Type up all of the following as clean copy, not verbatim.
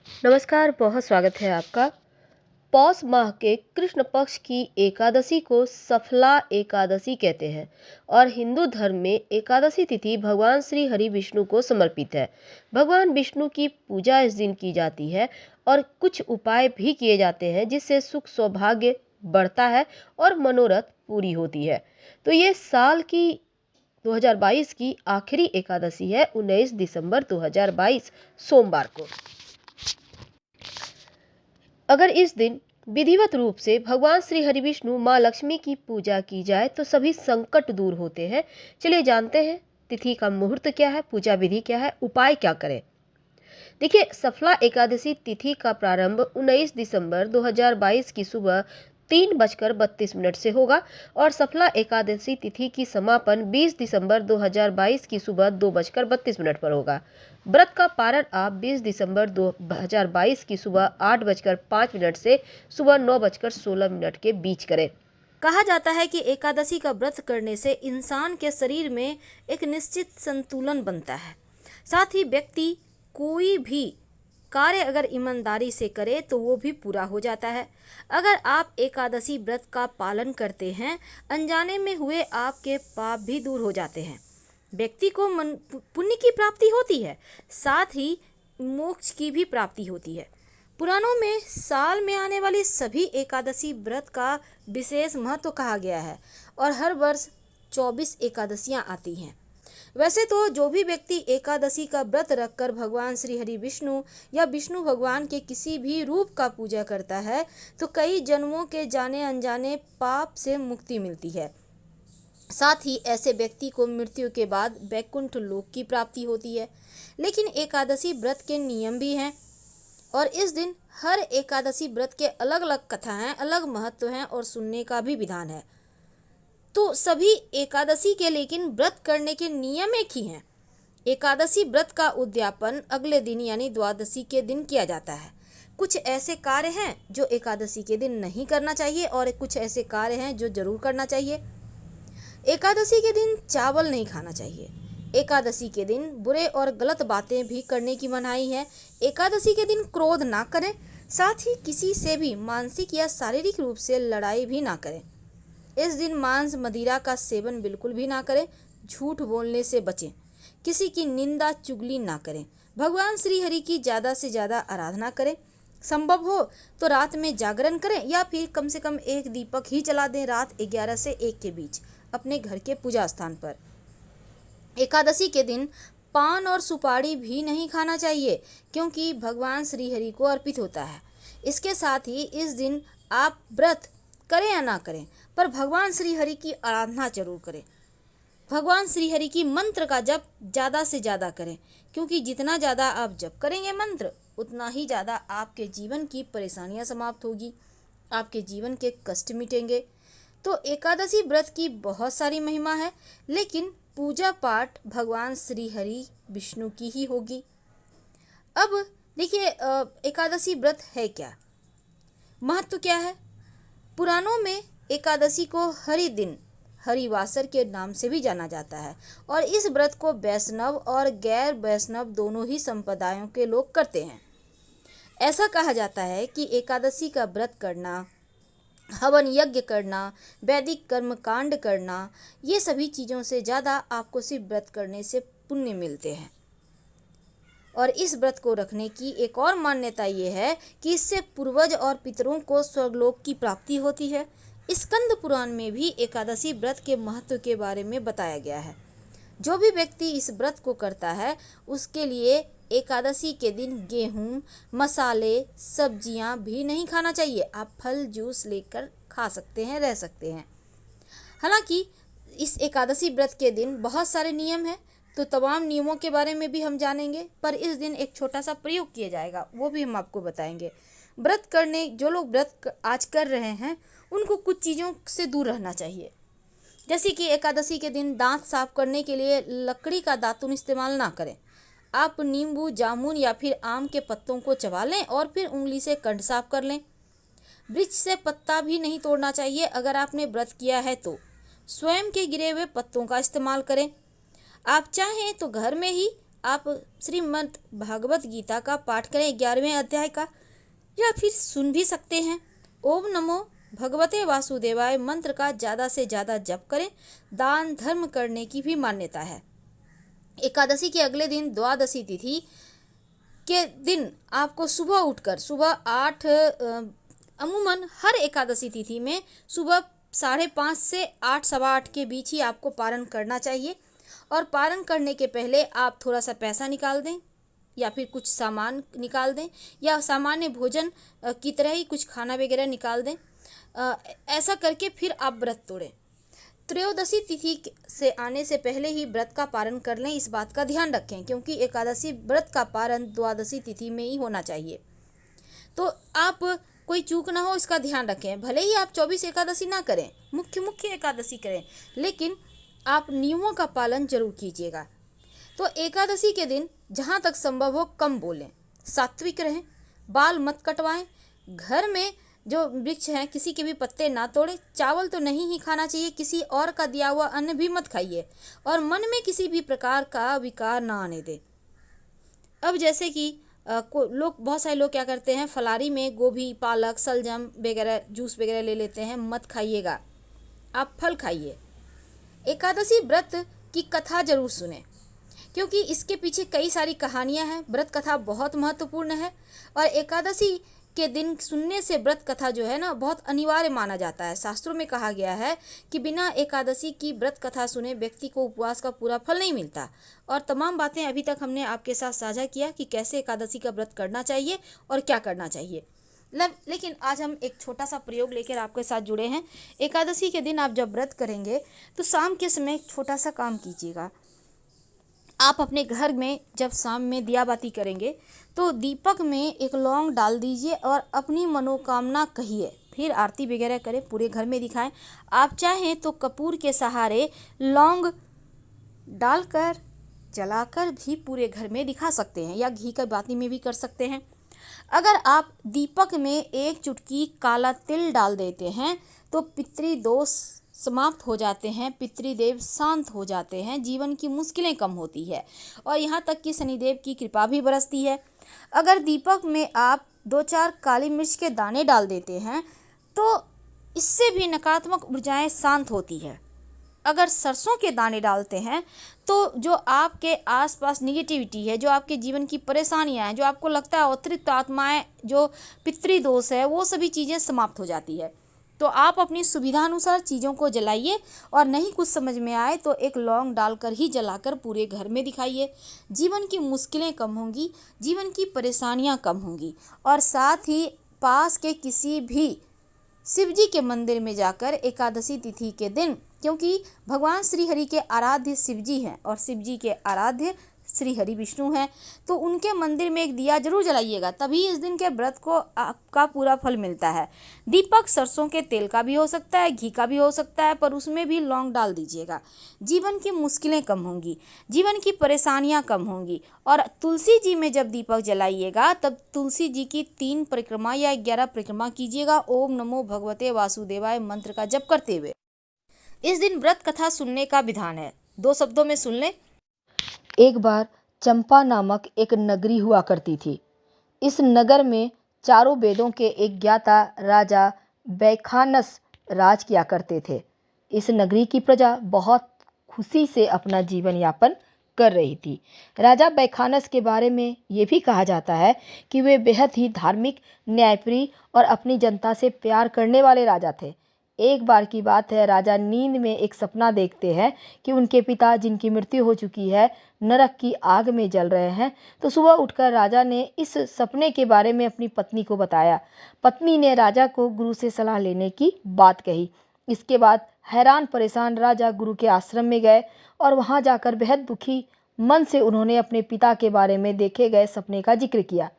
नमस्कार, बहुत स्वागत है आपका। पौष माह के कृष्ण पक्ष की एकादशी को सफला एकादशी कहते हैं और हिंदू धर्म में एकादशी तिथि भगवान श्री हरि विष्णु को समर्पित है। भगवान विष्णु की पूजा इस दिन की जाती है और कुछ उपाय भी किए जाते हैं जिससे सुख सौभाग्य बढ़ता है और मनोरथ पूरी होती है। तो ये साल की 2022 की आखिरी एकादशी है, 19 दिसंबर 2022 सोमवार को। अगर इस दिन विधिवत रूप से भगवान श्री हरि विष्णु माँ लक्ष्मी की पूजा की जाए तो सभी संकट दूर होते हैं। चलिए जानते हैं तिथि का मुहूर्त क्या है, पूजा विधि क्या है, उपाय क्या करें। देखिए, सफला एकादशी तिथि का प्रारंभ 19 दिसंबर 2022 की सुबह 3:32 से होगा और सफला एकादशी तिथि की समापन 20 दिसंबर 2022 की सुबह 2:32 पर होगा। व्रत का पारण आप 20 दिसंबर 2022 की सुबह 8:05 से सुबह 9:16 के बीच करें। कहा जाता है कि एकादशी का व्रत करने से इंसान के शरीर में एक निश्चित संतुलन बनता है। साथ ही व्यक्ति कोई भी कार्य अगर ईमानदारी से करे तो वो भी पूरा हो जाता है। अगर आप एकादशी व्रत का पालन करते हैं, अनजाने में हुए आपके पाप भी दूर हो जाते हैं। व्यक्ति को मन पुण्य की प्राप्ति होती है, साथ ही मोक्ष की भी प्राप्ति होती है। पुराणों में साल में आने वाली सभी एकादशी व्रत का विशेष महत्व कहा गया है और हर वर्ष 24 एकादशियां आती हैं। वैसे तो जो भी व्यक्ति एकादशी का व्रत रखकर भगवान श्री हरि विष्णु या विष्णु भगवान के किसी भी रूप का पूजा करता है तो कई जन्मों के जाने अनजाने पाप से मुक्ति मिलती है। साथ ही ऐसे व्यक्ति को मृत्यु के बाद वैकुंठ लोक की प्राप्ति होती है। लेकिन एकादशी व्रत के नियम भी हैं और इस दिन हर एकादशी व्रत के अलग अलग कथा हैं, अलग महत्व हैं और सुनने का भी विधान है। तो सभी एकादशी के लेकिन व्रत करने के नियम एक ही हैं। एकादशी व्रत का उद्यापन अगले दिन यानी द्वादशी के दिन किया जाता है। कुछ ऐसे कार्य हैं जो एकादशी के दिन नहीं करना चाहिए और कुछ ऐसे कार्य हैं जो जरूर करना चाहिए। एकादशी के दिन चावल नहीं खाना चाहिए। एकादशी के दिन बुरे और गलत बातें भी करने की मनाही है। एकादशी के दिन क्रोध ना करें, साथ ही किसी से भी मानसिक या शारीरिक रूप से लड़ाई भी ना करें। इस दिन मांस मदिरा का सेवन बिल्कुल भी ना करें। झूठ बोलने से बचें। किसी की निंदा चुगली ना करें। भगवान श्री हरि की ज़्यादा से ज़्यादा आराधना करें। संभव हो तो रात में जागरण करें या फिर कम से कम एक दीपक ही जला दें रात 11 से 1 के बीच अपने घर के पूजा स्थान पर। एकादशी के दिन पान और सुपारी भी नहीं खाना चाहिए क्योंकि भगवान श्री हरि को अर्पित होता है। इसके साथ ही इस दिन आप व्रत करें या ना करें पर भगवान श्री हरि की आराधना जरूर करें। भगवान श्री हरि की मंत्र का जप ज़्यादा से ज़्यादा करें क्योंकि जितना ज़्यादा आप जप करेंगे मंत्र उतना ही ज़्यादा आपके जीवन की परेशानियां समाप्त होगी, आपके जीवन के कष्ट मिटेंगे। तो एकादशी व्रत की बहुत सारी महिमा है, लेकिन पूजा पाठ भगवान श्री हरि विष्णु की ही होगी। अब देखिए, एकादशी व्रत है क्या, महत्व क्या है। पुराणों में एकादशी को हरि दिन हरिवासर के नाम से भी जाना जाता है और इस व्रत को वैष्णव और गैर वैष्णव दोनों ही संप्रदायों के लोग करते हैं। ऐसा कहा जाता है कि एकादशी का व्रत करना, हवन यज्ञ करना, वैदिक कर्म कांड करना, ये सभी चीज़ों से ज़्यादा आपको सिर्फ व्रत करने से पुण्य मिलते हैं। और इस व्रत को रखने की एक और मान्यता ये है कि इससे पूर्वज और पितरों को स्वर्गलोक की प्राप्ति होती है। स्कंद पुराण में भी एकादशी व्रत के महत्व के बारे में बताया गया है। जो भी व्यक्ति इस व्रत को करता है उसके लिए एकादशी के दिन गेहूं, मसाले, सब्जियां भी नहीं खाना चाहिए। आप फल जूस लेकर खा सकते हैं, रह सकते हैं। हालांकि इस एकादशी व्रत के दिन बहुत सारे नियम हैं, तो तमाम नियमों के बारे में भी हम जानेंगे, पर इस दिन एक छोटा सा प्रयोग किया जाएगा वो भी हम आपको बताएंगे। व्रत करने जो लोग व्रत आज कर रहे हैं उनको कुछ चीज़ों से दूर रहना चाहिए। जैसे कि एकादशी के दिन दांत साफ करने के लिए लकड़ी का दातुन इस्तेमाल ना करें। आप नींबू, जामुन या फिर आम के पत्तों को चबा लें और फिर उंगली से कंठ साफ कर लें। वृक्ष से पत्ता भी नहीं तोड़ना चाहिए। अगर आपने व्रत किया है तो स्वयं के गिरे हुए पत्तों का इस्तेमाल करें। आप चाहें तो घर में ही आप श्रीमद् भागवत गीता का पाठ करें 11वें अध्याय का, या फिर सुन भी सकते हैं। ओम नमो भगवते वासुदेवाय मंत्र का ज़्यादा से ज़्यादा जप करें। दान धर्म करने की भी मान्यता है। एकादशी के अगले दिन द्वादशी तिथि के दिन आपको सुबह उठकर सुबह 8 अमूमन हर एकादशी तिथि में सुबह 5:30 से 8 सवा 8 के बीच ही आपको पारण करना चाहिए। और पारण करने के पहले आप थोड़ा सा पैसा निकाल दें या फिर कुछ सामान निकाल दें या सामान्य भोजन की तरह ही कुछ खाना वगैरह निकाल दें। ऐसा करके फिर आप व्रत तोड़ें। त्रयोदशी तिथि से आने से पहले ही व्रत का पारण कर लें, इस बात का ध्यान रखें, क्योंकि एकादशी व्रत का पारण द्वादशी तिथि में ही होना चाहिए। तो आप कोई चूक ना हो, इसका ध्यान रखें। भले ही आप 24 एकादशी ना करें, मुख्य एकादशी करें, लेकिन आप नियमों का पालन जरूर कीजिएगा। तो एकादशी के दिन जहाँ तक संभव हो कम बोलें, सात्विक रहें, बाल मत कटवाएं, घर में जो वृक्ष हैं किसी के भी पत्ते ना तोड़ें, चावल तो नहीं ही खाना चाहिए, किसी और का दिया हुआ अन्न भी मत खाइए, और मन में किसी भी प्रकार का विकार ना आने दें। अब जैसे कि बहुत सारे लोग क्या करते हैं, फलारी में गोभी, पालक, सलजम वगैरह जूस वगैरह ले लेते हैं। मत खाइएगा, आप फल खाइए। एकादशी व्रत की कथा जरूर सुने, क्योंकि इसके पीछे कई सारी कहानियां हैं। व्रत कथा बहुत महत्वपूर्ण है और एकादशी के दिन सुनने से व्रत कथा जो है ना बहुत अनिवार्य माना जाता है। शास्त्रों में कहा गया है कि बिना एकादशी की व्रत कथा सुने व्यक्ति को उपवास का पूरा फल नहीं मिलता। और तमाम बातें अभी तक हमने आपके साथ साझा किया कि कैसे एकादशी का व्रत करना चाहिए और क्या करना चाहिए। लेकिन आज हम एक छोटा सा प्रयोग लेकर आपके साथ जुड़े हैं। एकादशी के दिन आप जब व्रत करेंगे तो शाम के समय एक छोटा सा काम कीजिएगा। आप अपने घर में जब शाम में दिया बाती करेंगे तो दीपक में एक लौंग डाल दीजिए और अपनी मनोकामना कहिए, फिर आरती वगैरह करें, पूरे घर में दिखाएं। आप चाहें तो कपूर के सहारे लौंग डालकर जलाकर भी पूरे घर में दिखा सकते हैं, या घी का बाती में भी कर सकते हैं। अगर आप दीपक में एक चुटकी काला तिल डाल देते हैं तो पितृदोष समाप्त हो जाते हैं, पितृदेव शांत हो जाते हैं, जीवन की मुश्किलें कम होती है और यहाँ तक कि शनिदेव की कृपा भी बरसती है। अगर दीपक में आप 2-4 काली मिर्च के दाने डाल देते हैं तो इससे भी नकारात्मक ऊर्जाएं शांत होती है। अगर सरसों के दाने डालते हैं तो जो आपके आसपास निगेटिविटी है, जो आपके जीवन की परेशानियां हैं, जो आपको लगता है अतिरिक्त आत्माएं, जो पितृदोष है, वो सभी चीज़ें समाप्त हो जाती है। तो आप अपनी सुविधानुसार चीज़ों को जलाइए और नहीं कुछ समझ में आए तो एक लौंग डालकर ही जलाकर पूरे घर में दिखाइए। जीवन की मुश्किलें कम होंगी, जीवन की परेशानियां कम होंगी। और साथ ही पास के किसी भी शिव जी के मंदिर में जाकर एकादशी तिथि के दिन, क्योंकि भगवान श्री हरि के आराध्य शिव जी हैं और शिव जी के आराध्य श्री हरि विष्णु हैं, तो उनके मंदिर में एक दिया जरूर जलाइएगा, तभी इस दिन के व्रत को आपका पूरा फल मिलता है। दीपक सरसों के तेल का भी हो सकता है, घी का भी हो सकता है, पर उसमें भी लौंग डाल दीजिएगा। जीवन की मुश्किलें कम होंगी, जीवन की परेशानियां कम होंगी। और तुलसी जी में जब दीपक जलाइएगा तब तुलसी जी की 3 परिक्रमा या 11 परिक्रमा कीजिएगा, ओम नमो भगवते वासुदेवाय मंत्र का जप करते हुए। इस दिन व्रत कथा सुनने का विधान है, 2 शब्दों में सुन लें। एक बार चंपा नामक एक नगरी हुआ करती थी। इस नगर में चारों वेदों के एक ज्ञाता राजा बैखानस राज किया करते थे। इस नगरी की प्रजा बहुत खुशी से अपना जीवन यापन कर रही थी। राजा बैखानस के बारे में ये भी कहा जाता है कि वे बेहद ही धार्मिक, न्यायप्रिय और अपनी जनता से प्यार करने वाले राजा थे। एक बार की बात है, राजा नींद में एक सपना देखते हैं कि उनके पिता, जिनकी मृत्यु हो चुकी है, नरक की आग में जल रहे हैं। तो सुबह उठकर राजा ने इस सपने के बारे में अपनी पत्नी को बताया। पत्नी ने राजा को गुरु से सलाह लेने की बात कही। इसके बाद हैरान परेशान राजा गुरु के आश्रम में गए और वहां जाकर बेहद दुखी मन से उन्होंने अपने पिता के बारे में देखे गए सपने का जिक्र किया।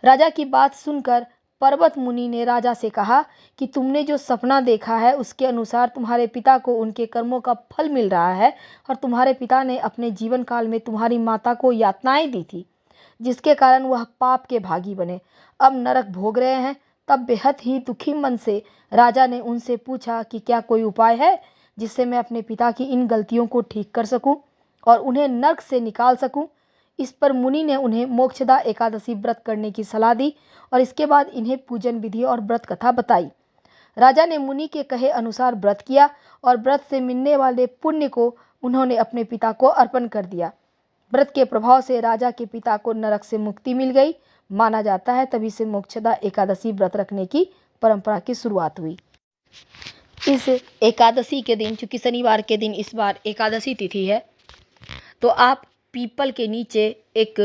राजा की बात सुनकर पर्वत मुनि ने राजा से कहा कि तुमने जो सपना देखा है उसके अनुसार तुम्हारे पिता को उनके कर्मों का फल मिल रहा है और तुम्हारे पिता ने अपने जीवन काल में तुम्हारी माता को यातनाएं दी थी, जिसके कारण वह पाप के भागी बने, अब नरक भोग रहे हैं। तब बेहद ही दुखी मन से राजा ने उनसे पूछा कि क्या कोई उपाय है जिससे मैं अपने पिता की इन गलतियों को ठीक कर सकूं और उन्हें नरक से निकाल सकूं। इस पर मुनि ने उन्हें मोक्षदा एकादशी व्रत करने की सलाह दी और इसके बाद इन्हें पूजन विधि और व्रत कथा बताई। राजा ने मुनि के कहे अनुसार व्रत किया और व्रत से मिलने वाले पुण्य को उन्होंने अपने पिता को अर्पण कर दिया। व्रत के प्रभाव से राजा के पिता को नरक से मुक्ति मिल गई। माना जाता है तभी से मोक्षदा एकादशी व्रत रखने की परंपरा की शुरुआत हुई। इस एकादशी के दिन, चूंकि शनिवार के दिन इस बार एकादशी तिथि है, तो आप पीपल के नीचे एक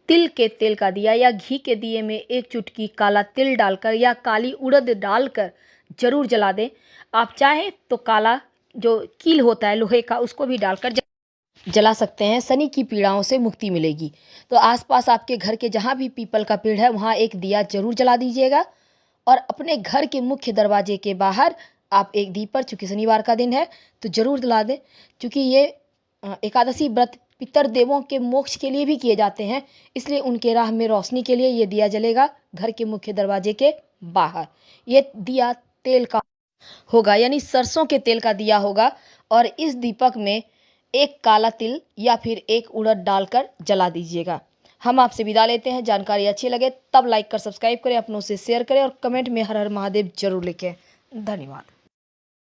तिल के तेल का दिया या घी के दिए में एक चुटकी काला तिल डालकर या काली उड़द डालकर जरूर जला दें। आप चाहें तो काला जो कील होता है लोहे का, उसको भी डालकर जला सकते हैं। शनि की पीड़ाओं से मुक्ति मिलेगी। तो आसपास आपके घर के जहाँ भी पीपल का पेड़ है वहाँ एक दिया जरूर जला दीजिएगा और अपने घर के मुख्य दरवाजे के बाहर आप एक दीपक, चूँकि शनिवार का दिन है तो जरूर जला दें। चूँकि ये एकादशी व्रत पितर देवों के मोक्ष के लिए भी किए जाते हैं, इसलिए उनके राह में रोशनी के लिए ये दिया जलेगा घर के मुख्य दरवाजे के बाहर। ये दिया तेल का होगा, यानी सरसों के तेल का दिया होगा और इस दीपक में एक काला तिल या फिर एक उड़द डालकर जला दीजिएगा। हम आपसे विदा लेते हैं। जानकारी अच्छी लगे तब लाइक कर सब्सक्राइब करें, अपनों से शेयर करें और कमेंट में हर हर महादेव जरूर लिखें। धन्यवाद।